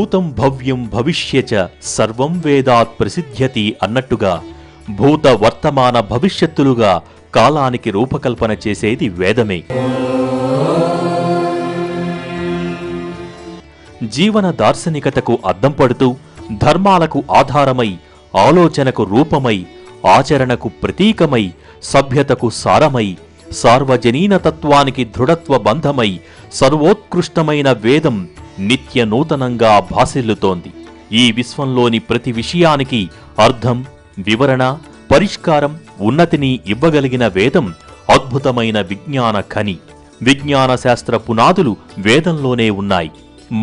భూతం భవ్యం భవిష్యచ సర్వం వేదాత్ ప్రసిద్ధ్యతి అన్నట్టుగా భూత వర్తమాన భవిష్యత్తులుగా కాలానికి రూపకల్పన చేసేది వేదమే. జీవన దార్శనికతకు అద్దం పడుతూ, ధర్మాలకు ఆధారమై, ఆలోచనకు రూపమై, ఆచరణకు ప్రతీకమై, సభ్యతకు సారమై, సార్వజనీన తత్వానికి దృఢత్వ బంధమై సర్వోత్కృష్టమైన వేదం నిత్య నూతనంగా భాసిల్లుతోంది. ఈ విశ్వంలోని ప్రతి విషయానికి అర్థం, వివరణ, పరిష్కారం, ఉన్నతిని ఇవ్వగలిగిన వేదం అద్భుతమైన విజ్ఞాన ఖని. విజ్ఞాన శాస్త్ర పునాదులు వేదంలోనే ఉన్నాయి.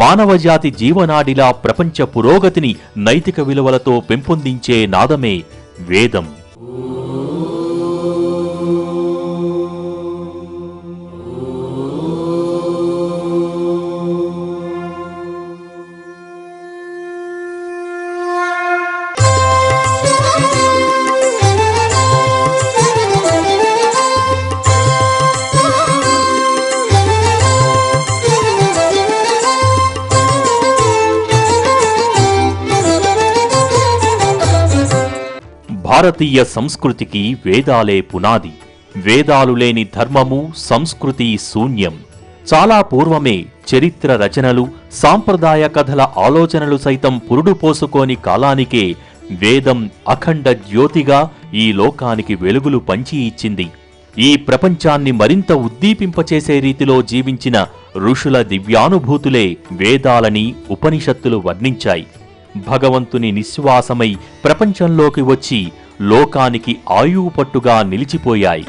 మానవజాతి జీవనాడిలా ప్రపంచ పురోగతిని నైతిక విలువలతో పెంపొందించే నాదమే వేదం. భారతీయ సంస్కృతికి వేదాలే పునాది. వేదాలు లేని ధర్మము, సంస్కృతి శూన్యం. చాలా పూర్వమే చరిత్ర రచనలు, సాంప్రదాయ కథల ఆలోచనలు సైతం పురుడు పోసుకోని కాలానికే వేదం అఖండ జ్యోతిగా ఈ లోకానికి వెలుగులు పంచి ఇచ్చింది. ఈ ప్రపంచాన్ని మరింత ఉద్దీపింపచేసే రీతిలో జీవించిన ఋషుల దివ్యానుభూతులే వేదాలని ఉపనిషత్తులు వర్ణించాయి. భగవంతుని నిశ్వాసమై ప్రపంచంలోకి వచ్చి లోకానికి ఆయువు పట్టుగా నిలిచిపోయాయి.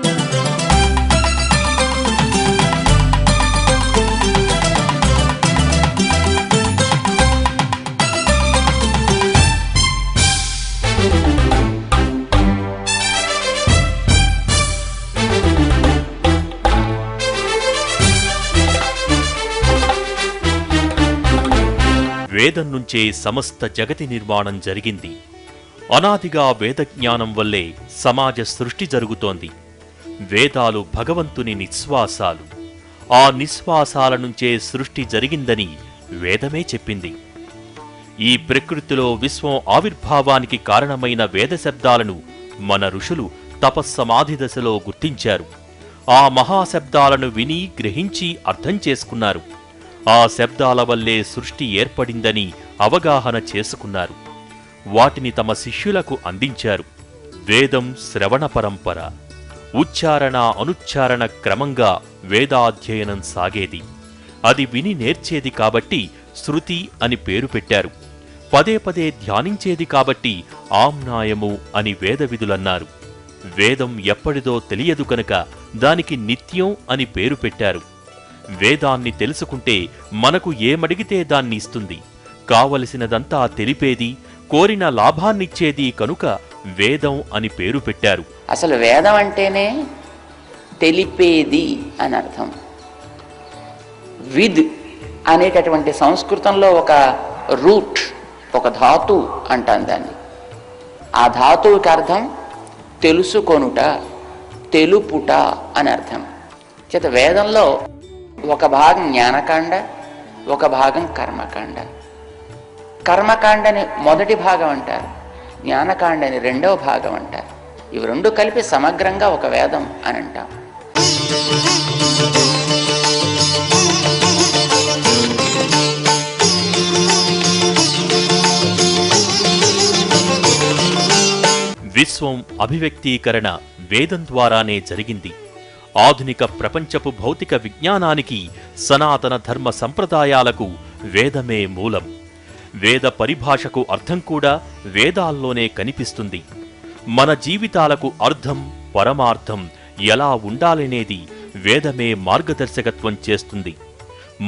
వేదం నుంచే సమస్త జగతి నిర్మాణం జరిగింది. అనాదిగా వేదజ్ఞానం వల్లే సమాజ సృష్టి జరుగుతోంది. వేదాలు భగవంతుని నిశ్వాసాలు. ఆ నిశ్వాసాల నుంచే సృష్టి జరిగిందని వేదమే చెప్పింది. ఈ ప్రకృతిలో విశ్వం ఆవిర్భావానికి కారణమైన వేద శబ్దాలను మన ఋషులు తపస్సమాధి దశలో గుర్తించారు. ఆ మహాశబ్దాలను విని, గ్రహించి అర్థం చేసుకున్నారు. ఆ శబ్దాల వల్లే సృష్టి ఏర్పడిందని అవగాహన చేసుకున్నారు. వాటిని తమ శిష్యులకు అందించారు. వేదం శ్రవణ పరంపర, ఉచ్చారణ అనుచ్చారణ క్రమంగా వేదాధ్యయనం సాగేది. అది విని నేర్చేది కాబట్టి శృతి అని పేరు పెట్టారు. పదే పదే ధ్యానించేది కాబట్టి ఆమ్నాయము అని వేద విధులన్నారు. వేదం ఎప్పటిదో తెలియదు కనుక దానికి నిత్యం అని పేరు పెట్టారు. వేదాన్ని తెలుసుకుంటే మనకు ఏమడిగితే దాన్ని ఇస్తుంది. కావలసినదంతా తెలిపేది, కోరిన లాభాన్నిచ్చేది కనుక వేదం అని పేరు పెట్టారు. అసలు వేదం అంటేనే తెలిపేది అని అర్థం. విద్ అనేటటువంటి సంస్కృతంలో ఒక రూట్, ఒక ధాతు అంటాం దాన్ని. ఆ ధాతువుకి అర్థం తెలుసుకొనుట, తెలుపుట అని అర్థం. చేత వేదంలో ఒక భాగం జ్ఞానకాండ, ఒక భాగం కర్మకాండ. కర్మకాండని మొదటి భాగం అంటారు, జ్ఞానకాండని రెండవ భాగం అంటారు. ఇవి రెండు కలిపి సమగ్రంగా ఒక వేదం అని అంటాం. విశ్వం అభివ్యక్తీకరణ వేదం ద్వారానే జరిగింది. ఆధునిక ప్రపంచపు భౌతిక విజ్ఞానానికి, సనాతన ధర్మ సంప్రదాయాలకు వేదమే మూలం. వేద పరిభాషకు అర్థం కూడా వేదాల్లోనే కనిపిస్తుంది. మన జీవితాలకు అర్థం, పరమార్థం ఎలా ఉండాలనేది వేదమే మార్గదర్శకత్వం చేస్తుంది.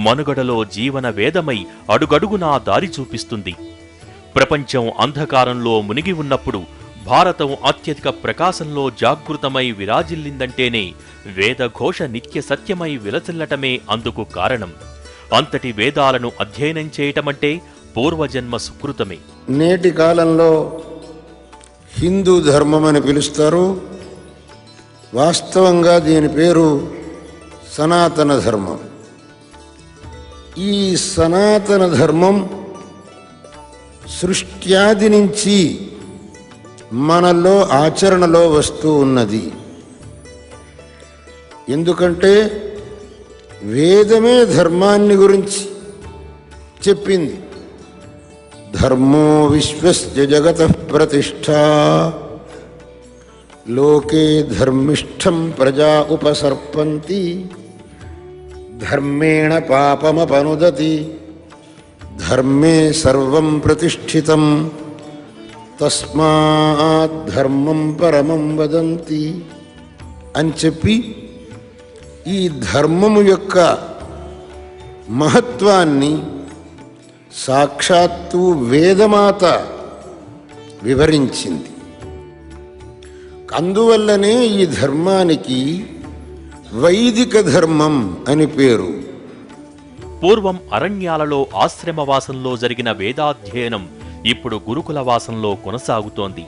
మనుగడలో జీవన వేదమై అడుగడుగునా దారి చూపిస్తుంది. ప్రపంచం అంధకారంలో మునిగి ఉన్నప్పుడు భారతం అత్యధిక ప్రకాశంలో జాగృతమై విరాజిల్లిందంటేనే వేదఘోష నిత్య సత్యమై విలసిల్లటమే అందుకు కారణం. అంతటి వేదాలను అధ్యయనం చేయటమంటే పూర్వజన్మ సుకృతమే. నేటి కాలంలో హిందూ ధర్మం అని పిలుస్తారు. వాస్తవంగా దీని పేరు సనాతన ధర్మం. ఈ సనాతన ధర్మం సృష్ట్యాది నుంచి మనలో ఆచరణలో వస్తూ ఉన్నది. ఎందుకంటే వేదమే ధర్మాన్ని గురించి చెప్పింది. ధర్మో విశ్వస్య జగతః ప్రతిష్ఠా లోకే ధర్మిష్ఠం ప్రజా ఉపసర్పంతి ధర్మేణ పాపమపనుదతి ధర్మే సర్వం ప్రతిష్ఠితం తస్మాత్ ధర్మం పరమం వదంతి అని చెప్పి ఈ ధర్మము యొక్క మహత్వాన్ని సాక్షాత్తు వేదమాత వివరించింది. అందువల్లనే ఈ ధర్మానికి వైదిక ధర్మం అని పేరు. పూర్వం అరణ్యాలలో ఆశ్రమవాసంలో జరిగిన వేదాధ్యయనం ఇప్పుడు గురుకులవాసంలో కొనసాగుతోంది.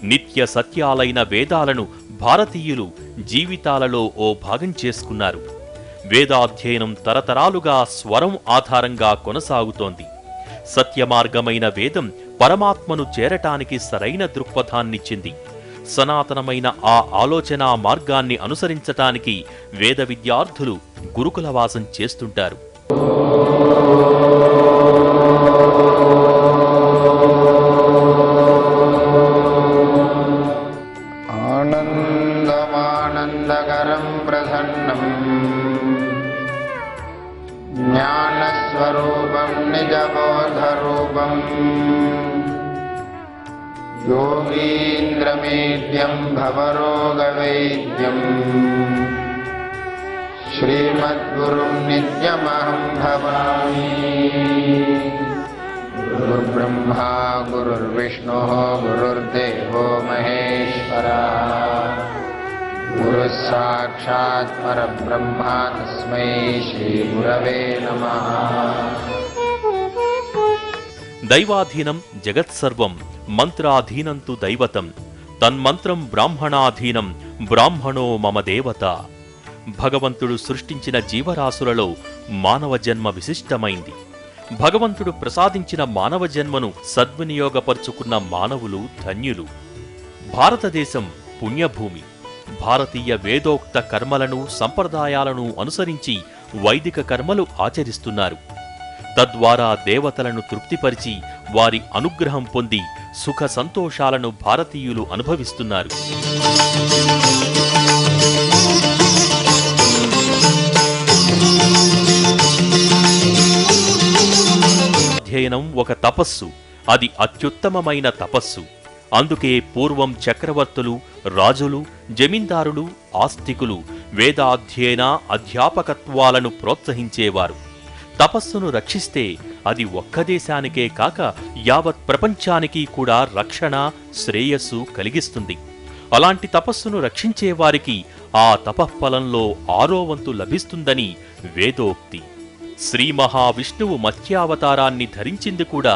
నిత్య సత్యాలైన వేదాలను భారతీయులు జీవితాలలో ఓ భాగం చేసుకున్నారు. వేదాధ్యయనం తరతరాలుగా స్వరం ఆధారంగా కొనసాగుతోంది. సత్యమార్గమైన వేదం పరమాత్మను చేరటానికి సరైన దృక్పథాన్నిచ్చింది. సనాతనమైన ఆ ఆలోచనా మార్గాన్ని అనుసరించటానికి వేద విద్యార్థులు గురుకులవాసం చేస్తుంటారు. ఆనందమానందకరం ప్రసన్నం జ్ఞానస్వరూపం నిజబోధరూపం యోగీంద్రమీడ్యం భవరోగవైద్యం శ్రీమద్గురుం నిత్యమహం భవామి. గురుర్బ్రహ్మా గురుర్విష్ణుః గురుర్దేవో మహేశ్వరः గురుః సాక్షాత్ పరబ్రహ్మ తస్మై శ్రీ గురవే నమః. దైవాధీనం జగత్సర్వం మంత్రాధీనంతు దైవతం తన్మంత్రం బ్రాహ్మణాధీనం బ్రాహ్మణో మమ దేవత. భగవంతుడు సృష్టించిన జీవరాశులలో మానవ జన్మ విశిష్టమైంది. భగవంతుడు ప్రసాదించిన మానవ జన్మను సద్వినియోగపరుచుకున్న మానవులు ధన్యులు. భారతదేశం పుణ్యభూమి. భారతీయ వేదోక్త కర్మలను సంప్రదాయాలను అనుసరించి వైదిక కర్మలు ఆచరిస్తున్నారు. తద్వారా దేవతలను తృప్తిపరిచి వారి అనుగ్రహం పొంది సుఖ సంతోషాలను భారతీయులు అనుభవిస్తున్నారు. అధ్యయనం ఒక తపస్సు. అది అత్యుత్తమమైన తపస్సు. అందుకే పూర్వం చక్రవర్తులు, రాజులు, జమీందారులు, ఆస్తికులు వేదాధ్యయన అధ్యాపకత్వాలను ప్రోత్సహించేవారు. తపస్సును రక్షిస్తే అది ఒక్క దేశానికే కాక యావత్ ప్రపంచానికి కూడా రక్షణ, శ్రేయస్సు కలిగిస్తుంది. అలాంటి తపస్సును రక్షించేవారికి ఆ తపఃఫలంలో 6వ వంతు లభిస్తుందని వేదోక్తి. శ్రీ మహావిష్ణువు మత్స్యావతారాన్ని ధరించింది కూడా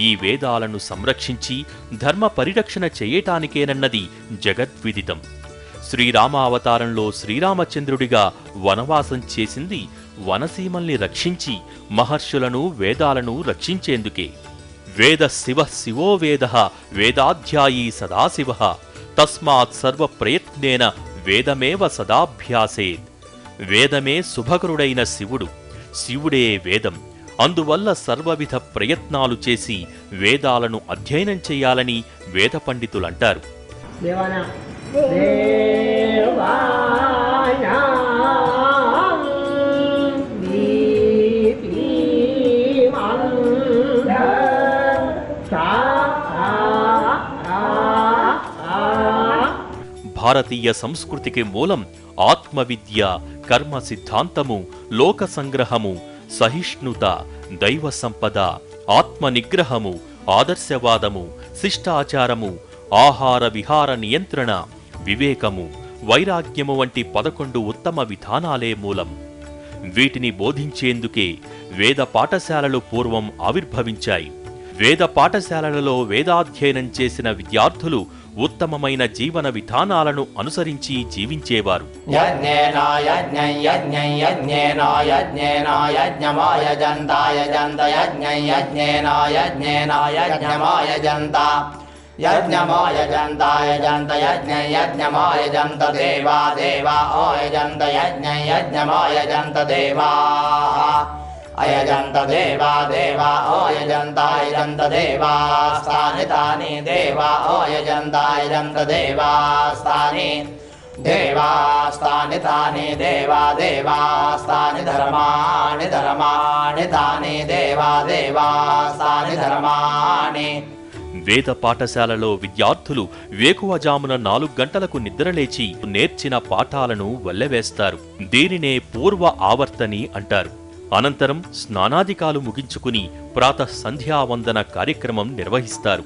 ఈ వేదాలను సంరక్షించి ధర్మ పరిరక్షణ చేయటానికేనన్నది జగద్విదితం. శ్రీరామావతారంలో శ్రీరామచంద్రుడిగా వనవాసం చేసింది వనసీమల్ని రక్షించి మహర్షులను, వేదాలను రక్షించేందుకే. వేద శివ శివో వేద వేదాధ్యాయీ సదాశివ తస్మాత్ సర్వ ప్రయత్నేన వేదమేవ సదాభ్యాసేత్. వేదమే శుభకరుడైన శివుడు, శివుడే వేదం. అందువల్ల సర్వవిధ ప్రయత్నాలు చేసి వేదాలను అధ్యయనం చేయాలని వేద పండితులంటారు. భారతీయ సంస్కృతికి మూలం ఆత్మవిద్య, కర్మ సిద్ధాంతము, లోక సంగ్రహము, సహిష్ణుత, దైవ సంపద, ఆత్మ నిగ్రహము, ఆదర్శవాదము, శిష్టాచారము, ఆహార విహార నియంత్రణ, వివేకము, వైరాగ్యము వంటి 11 ఉత్తమ విధానాలే మూలం. వీటిని బోధించేందుకే వేద పాఠశాలలు పూర్వం ఆవిర్భవించాయి. వేద పాఠశాలలలో వేదాధ్యయనం చేసిన విద్యార్థులు ఉత్తమమైన జీవన విధానాలను అనుసరించి జీవించేవారు. అయజంత దేవా దేవా ఓ యజంత యజంత దేవా స్థాని తాని దేవా ఓ యజంత యజంత దేవా స్థాని దేవా స్థాని తాని దేవా దేవా స్థాని ధర్మాణి ధర్మాణి తాని దేవా దేవా స్థాని ధర్మాణి. వేద పాఠశాలలో విద్యార్థులు వేకువజామున 4 గంటలకు నిద్రలేచి నేర్చిన పాఠాలను వల్లెవేస్తారు. దీనినే పూర్వ ఆవర్తని అంటారు. అనంతరం స్నానాదికాలు ముగించుకుని ప్రాతః సంధ్యావందన కార్యక్రమం నిర్వహిస్తారు.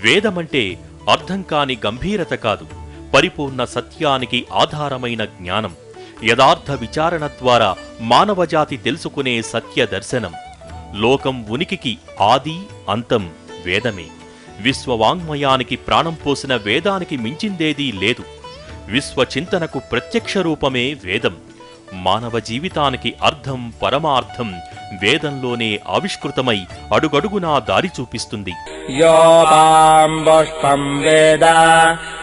వేదమంటే అర్థం కాని గంభీరత కాదు, పరిపూర్ణ సత్యానికి ఆధారమైన జ్ఞానం. యథార్థ విచారణ ద్వారా మానవజాతి తెలుసుకునే సత్య దర్శనం. లోకం ఉనికికి ఆది అంతం వేదమే. విశ్వవాంగ్మయానికి ప్రాణం పోసిన వేదానికి మించిందేదీ లేదు. విశ్వచింతనకు ప్రత్యక్ష రూపమే వేదం. మానవ జీవితానికి అర్థం పరమార్థం వేదంలోనే ఆవిష్కృతమై అడుగడుగునా దారి చూపిస్తుంది. యోపాం పుష్పం వేద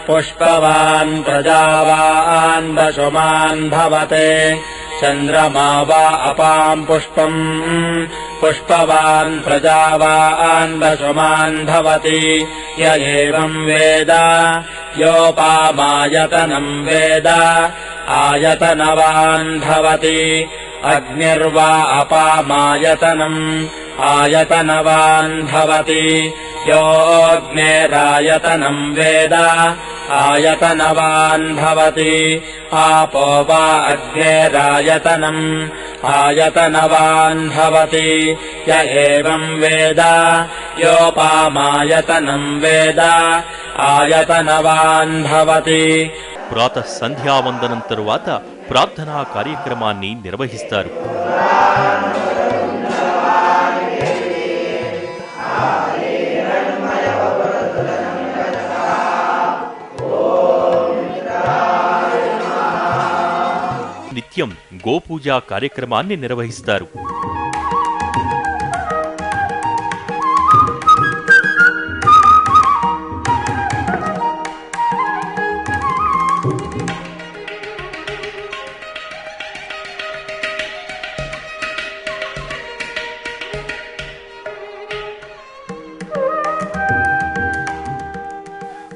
పుష్పవాన్ ప్రజావాన్ వశుమాన్ భవతే చంద్రమా వా అపాం పుష్పం పుష్పవాన్ ప్రజావాన్ వశుమాన్ భవతి య ఏవం వేద యోపామాయతనం వేద ఆయతనవాన్ భవతి అగ్నిర్వా అపామాయతనం ఆయతనవాన్ భవతి యోగ్నేరాయతనం వేద ఆయతనవాన్ భవతి ఆపో వా అగ్నేరాయతనం ఆయతనవాన్ భవతి య ఏవం వేద యోపామాయతనం వేద ఆయతనవాన్ భవతి. ప్రాతః సంధ్యావందనం తరువాత ప్రార్థనా కార్యక్రమాన్ని నిర్వహిస్తారు. నిత్యం గోపూజా కార్యక్రమాన్ని నిర్వహిస్తారు.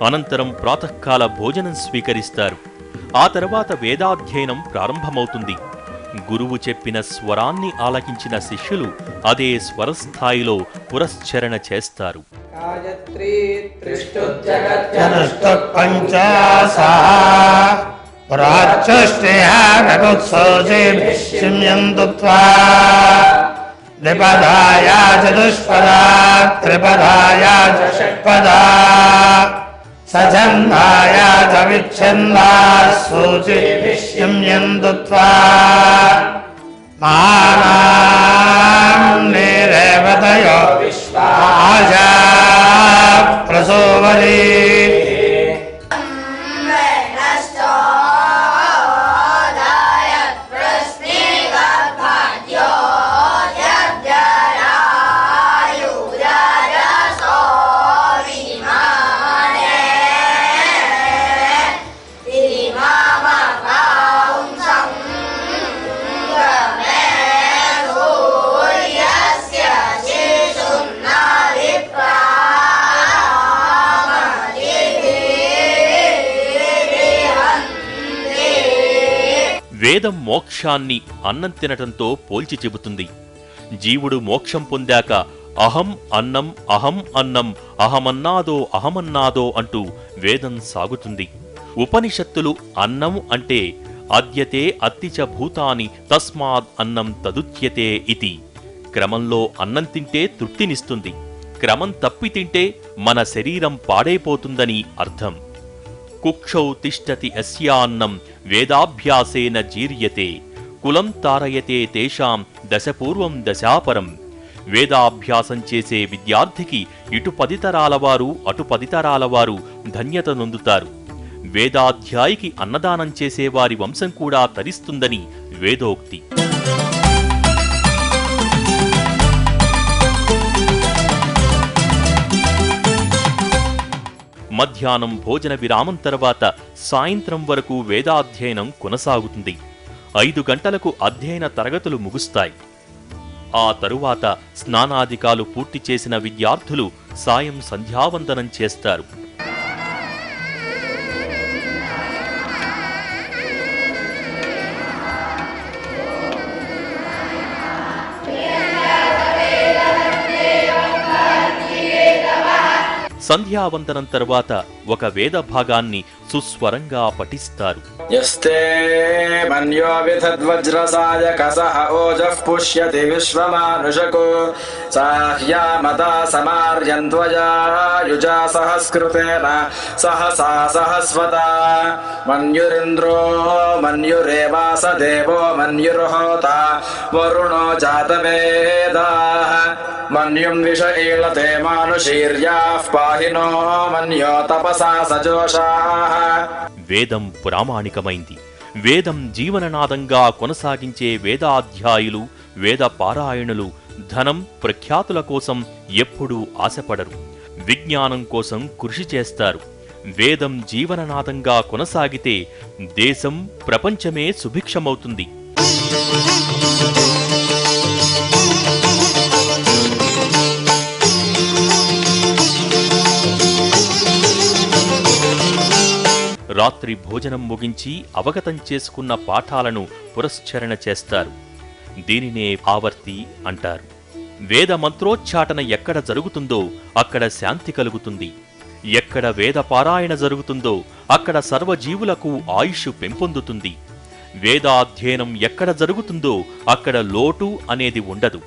అనంతరం ప్రాతకాల భోజనం స్వీకరిస్తారు. ఆ తర్వాత వేదాధ్యయనం ప్రారంభమవుతుంది. గురువు చెప్పిన స్వరాన్ని ఆలకించిన శిష్యులు అదే స్వరస్థాయిలో పురశ్చరణ చేస్తారు. త్రిపదాయా చతుష్పదా త్రిపదాయా షట్పదా సఛందాయా చ విచ్ఛందా సూచిభిష్యంయంతు త్వా మహానాం నిరేవతయో విశ్వాజా ప్రసోవరీ. వేదం మోక్షాన్ని అన్నం తినటంతో పోల్చి చెబుతుంది. జీవుడు మోక్షం పొందాక అహం అన్నం అహం అన్నం అహమన్నాదో అహమన్నాదో అంటూ వేదం సాగుతుంది. ఉపనిషత్తులు అన్నం అంటే అద్యతే అత్తిచ భూతాని తస్మాద్ అన్నం తదుచ్యతే ఇతి. క్రమంలో అన్నం తింటే తృప్తినిస్తుంది, క్రమం తప్పి తింటే మన శరీరం పాడైపోతుందని అర్థం. కుక్షౌ తిష్టతి అస్యాన్నం వేదాభ్యాసేన జీర్యతే కులం తారయతే తేషాం దశపూర్వం దశాపరం. వేదాభ్యాసం చేసే విద్యార్థికి ఇటు 10 తరాలవారు అటు 10 తరాలవారు ధన్యత నొందుతారు. వేదాధ్యాయికి అన్నదానం చేసేవారి వంశం కూడా తరిస్తుందని వేదోక్తి. మధ్యాహ్నం భోజన విరామం తర్వాత సాయంత్రం వరకు వేదాధ్యయనం కొనసాగుతుంది. 5 గంటలకు అధ్యయన తరగతులు ముగుస్తాయి. ఆ తరువాత స్నానాదికాలు పూర్తి చేసిన విద్యార్థులు సాయం సంధ్యావందనం చేస్తారు. సంధ్యావందనం తర్వాత ఒక వేద భాగాన్ని సుస్వరంగా పఠిస్తారు. యస్తే మన్యో విధద్వజ్రసాయ కసః ఓజః పుష్యతి విశ్వమానుషకో సాహ్యామతా సమార్యంత్వయా యుజా సహస్కృతేన సహసా సహస్వతా మన్యురింద్రో మన్యురేవాస దేవో మన్యుర్హోతా వరుణో జాతవేదాః మన్యుం విష ఈళతే మానుషీర్యాః పాహినో మన్యో తపసా సజోషాః. వేదం ప్రామాణికమైంది. వేదం జీవననాదంగా కొనసాగించే వేదాధ్యాయులు, వేద పారాయణులు ధనం ప్రఖ్యాతుల కోసం ఎప్పుడూ ఆశపడరు. విజ్ఞానం కోసం కృషి చేస్తారు. వేదం జీవననాదంగా కొనసాగితే దేశం, ప్రపంచమే సుభిక్షమవుతుంది. రాత్రి భోజనం ముగించి అవగతం చేసుకున్న పాఠాలను పురస్చరణ చేస్తారు. దీనినే ఆవర్తి అంటారు. వేద మంత్రోచ్చాటన ఎక్కడ జరుగుతుందో అక్కడ శాంతి కలుగుతుంది. ఎక్కడ వేద పారాయణ జరుగుతుందో అక్కడ సర్వజీవులకు ఆయుష్ పెంపొందుతుంది. వేదాధ్యయనం ఎక్కడ జరుగుతుందో అక్కడ లోటు అనేది ఉండదు.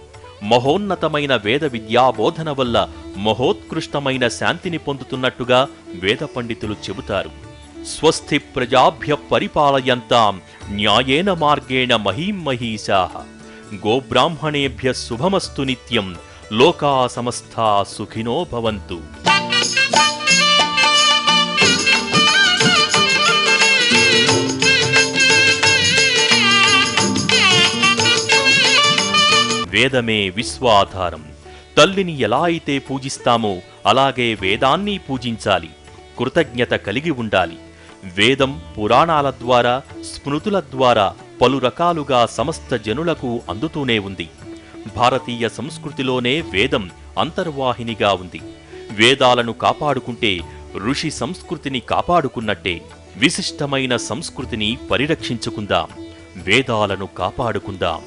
మహోన్నతమైన వేద విద్యాబోధన వల్ల మహోత్కృష్టమైన శాంతిని పొందుతున్నట్టుగా వేద పండితులు చెబుతారు. స్వస్తి ప్రజాభ్య పరిపాలయంతాం న్యాయేన మార్గేణ మహీం మహీశాః గోబ్రాహ్మణేభ్య శుభమస్తు నిత్యం లోకా సమస్తా సుఖినో భవంతు. వేదమే విశ్వాధారం. తల్లిని ఎలా అయితే పూజిస్తామో అలాగే వేదాన్ని పూజించాలి. కృతజ్ఞత కలిగి ఉండాలి. వేదం పురాణాల ద్వారా, స్మృతుల ద్వారా పలు రకాలుగా సమస్త జనులకు అందుతూనే ఉంది. భారతీయ సంస్కృతిలోనే వేదం అంతర్వాహినిగా ఉంది. వేదాలను కాపాడుకుంటే ఋషి సంస్కృతిని కాపాడుకున్నట్టే. విశిష్టమైన సంస్కృతిని పరిరక్షించుకుందాం. వేదాలను కాపాడుకుందాం.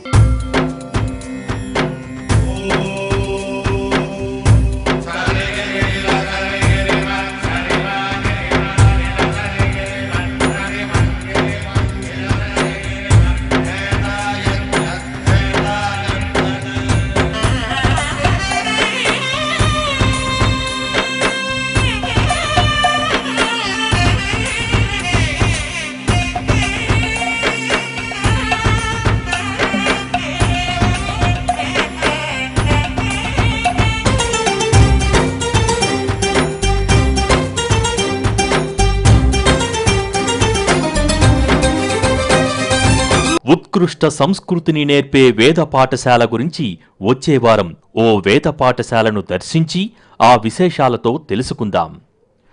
ఉత్కృష్ట సంస్కృతిని నేర్పే వేద పాఠశాల గురించి వచ్చే వారం ఓ వేద పాఠశాలను దర్శించి ఆ విశేషాలతో తెలుసుకుందాం.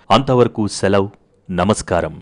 అంతవరకు సెలవు. నమస్కారం.